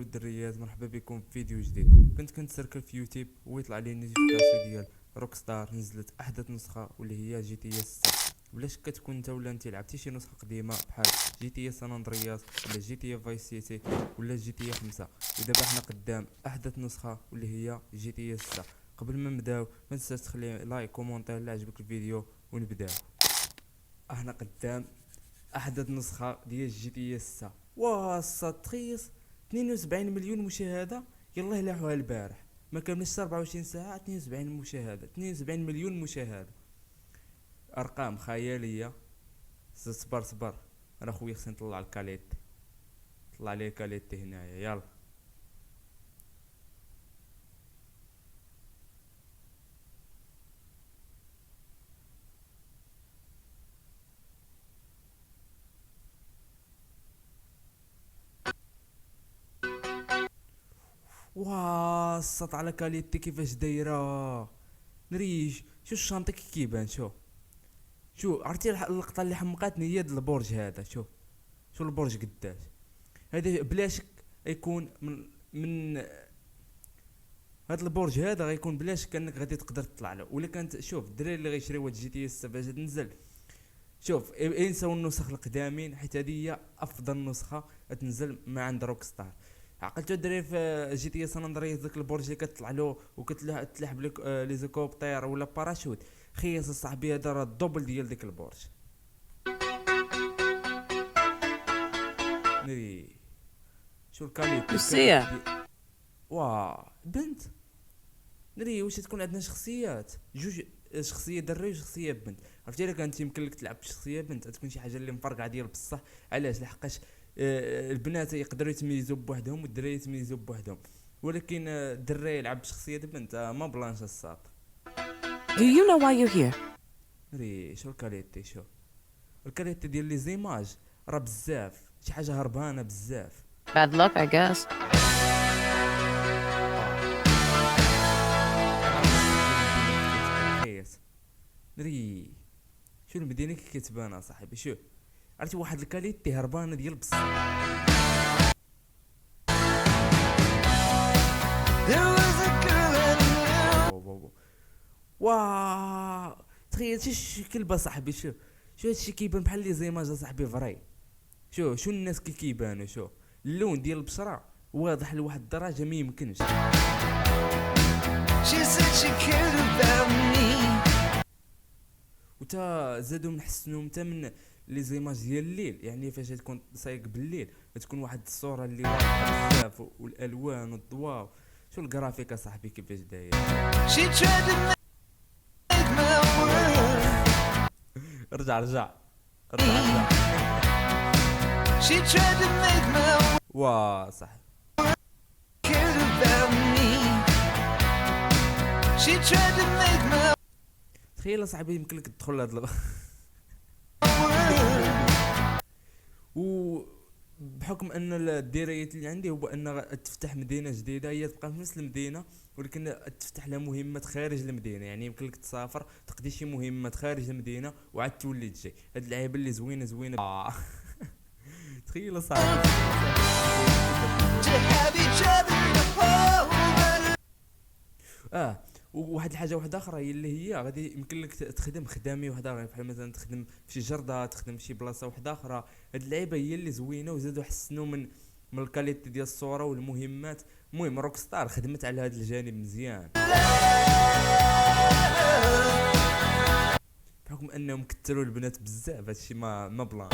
الدراري والدريات، مرحبا بكم في فيديو جديد. كنت كنتسركل في يوتيوب ويطلع لي نوتيفيكاسيون ديال روك ستار نزلت احدث نسخه واللي هي جي تي اس 6. بلا شك تكون انت ولا انت لعبتي شي نسخه قديمه بحال جي تي اس سان اندرياس ولا جي تي فايس سيتي ولا جي تي 5، ودابا حنا قدام احدث نسخه واللي هي جي تي اس 6. قبل ما نبداو ما تنساش تخلي لايك كومونتير الا عجبك الفيديو ونبداو. احنا قدام احدث نسخه ديال جي تي اس 6. واسطريس 72 مليون مشاهده، يلا لاحوها البارح ما كملش 24 ساعه. 72 مشاهده، 72 مليون مشاهده، ارقام خياليه. صبر صبر انا خويا خصني نطلع الكاليتي، طلع لي كاليتي هنايا يلا. واصط على كاليتي كيفاش دايره نريج. شو الشانطي كي كيبان، شو عرفتي اللقطه اللي حمقاتني هي د البرج هذا. شو البرج قداش هذا بلا شك يكون من هاد البرج هذا غيكون بلا شك انك غادي تقدر تطلع له. ولا كانت شوف الدراري اللي غيشريو هاد جي تي اس باش تنزل، شوف انساو النسخ القدامين حيت هذه هي افضل نسخه تنزل ما عند روك ستار. عقلتو الدراري في جي تي اس سان اندرياس داك البرج اللي كتطلع له وكتلحب لك لي زيكوبتير ولا باراشوت، خيس صاحبي هذا راه الدوبل ديال ديك البرج. نري شو الكاليتي وسيا واه بنت نري واش تكون عندنا شخصيات جوج، شخصيه دري وشخصيه بنت. عرفتي الا كانت يمكن لك تلعب بشخصيه بنت تكون شي حاجه اللي مفرقعه ديال بصح. علاش؟ لحقاش البنات يقدروا يتميزوا بوحدهم والدراري يتميزوا بوحدهم، ولكن الدري يلعب بشخصيه بنت ما بلانش الساط. Do you know why you're here? نري شو الكاليتي، شو الكاليتي ديال لي زيماج راه بزاف، شي حاجه هربانه بزاف. Bad luck, I guess. نري شو المدينه كي كتبان اصاحبي. شو عرفتي واحد الكاليتي هربانه ديال بصح. واه تخيل شي كلبه صاحبي. شو هادشي كيبان بحال لي زيماج صاحبي فري. شو الناس كيبانوا. شو اللون ديال البشره واضح لواحد الدرجه ما يمكنش. وتا زادوا نحسنوا حتى من لي زيماج ديال الليل، يعني فاش تكون سايق بالليل تكون واحد الصوره اللي واضحه بزاف والالوان والضواء. شو الجرافيك صاحبي كيفاش داير. رجع واه صح. تخيل صاحبي يمكن لك تدخل لهاد و بحكم ان الدرايات اللي عندي هو ان تفتح مدينه جديده، هي تبقى في نفس المدينه ولكن تفتح لها مهمات خارج المدينه. يعني يمكن لك تسافر تقضي شي مهمات خارج المدينه وعاد تولي تجي. هاد اللعيبه اللي زوينه تخيل صاحبي. وواحد الحاجه واحده اخرى هي اللي هي غادي يمكن لك تخدم خدامي واحده اخرى، بحال مثلا تخدم في شي جرده، تخدم في شي بلاصه واحده اخرى. هاد اللعيبه هي اللي زوينه وزادوا حسنوا من الكاليتي ديال الصوره والمهمات. المهم روك ستار خدمت على هذا الجانب مزيان بحكم انهم كثروا البنات بزاف. هادشي ما بلان.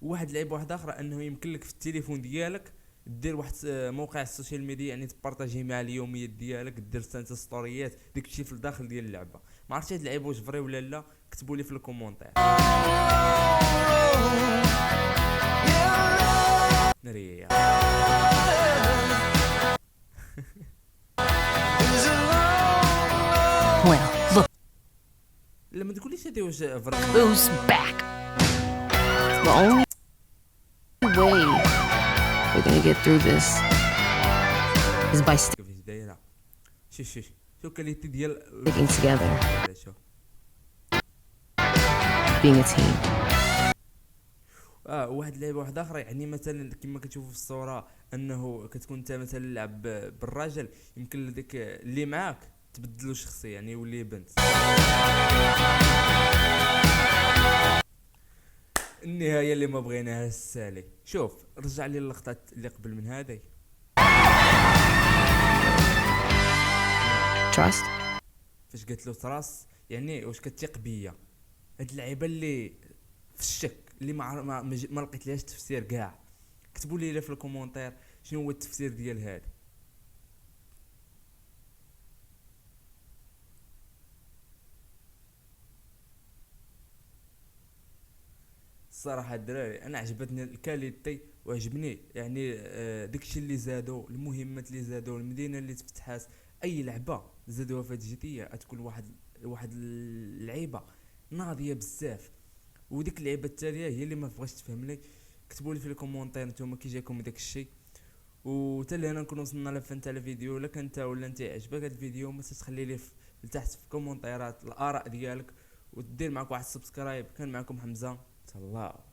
وواحد لعيبه واحده اخرى انه يمكن لك في التليفون ديالك دير واحد موقع السوشيال ميديا، يعني تبارطاجي مع اليوميات ديالك، دير سانت ستوريات داكشي في الداخل ديال اللعبه. ما عرفتش هاد اللعيبه واش فري ولا لا، كتبوا لي في الكومونتير. ناري Well, look لما تقوليش هادي واش فري. who's back. The only way we're gonna get through this is by كيفاش دايره. شو كاليتي ديال sticking together, شو being a team. واحد اللعيبه واحده اخرى، يعني مثلا كما كتشوفوا في الصوره انه كتكون انت مثلا لعب بالراجل، يمكن لديك اللي معاك تبدلوا شخصيه يعني يولي بنت. النهايه اللي ما بغيناها السالي. شوف رجع لي اللقطات اللي قبل من هذه. Trust? فاش قالت له تراس، يعني واش كتثق بيا؟ هاد اللعيبه اللي في الشك، اللي ما لقيت لهاش تفسير كاع، كتبوا لي في الكومونتير شنو هو التفسير ديال هذا. الصراحه الدراري انا عجبتني الكاليتي وعجبني يعني داكشي اللي زادوا، المهمات اللي زادوا، المدينه اللي تفتحات، اي لعبه زادوها في هاد جي تي تكون واحد اللعيبه ناضيه بزاف. وديك اللعيبه التاليه هي اللي ما بغاش تفهم لي. كتبوا لي في الكومونتير نتوما كي جاكم داك الشيء. وتا لهنا نكون وصلنا لفين تاع الفيديو. الا كان انت ولا انت عجبك هذا الفيديو ما تنساش تخلي لي لتحت في الكومونتيرات الاراء ديالك، ودير معك واحد سبسكرايب. كان معكم حمزه، تهلاو.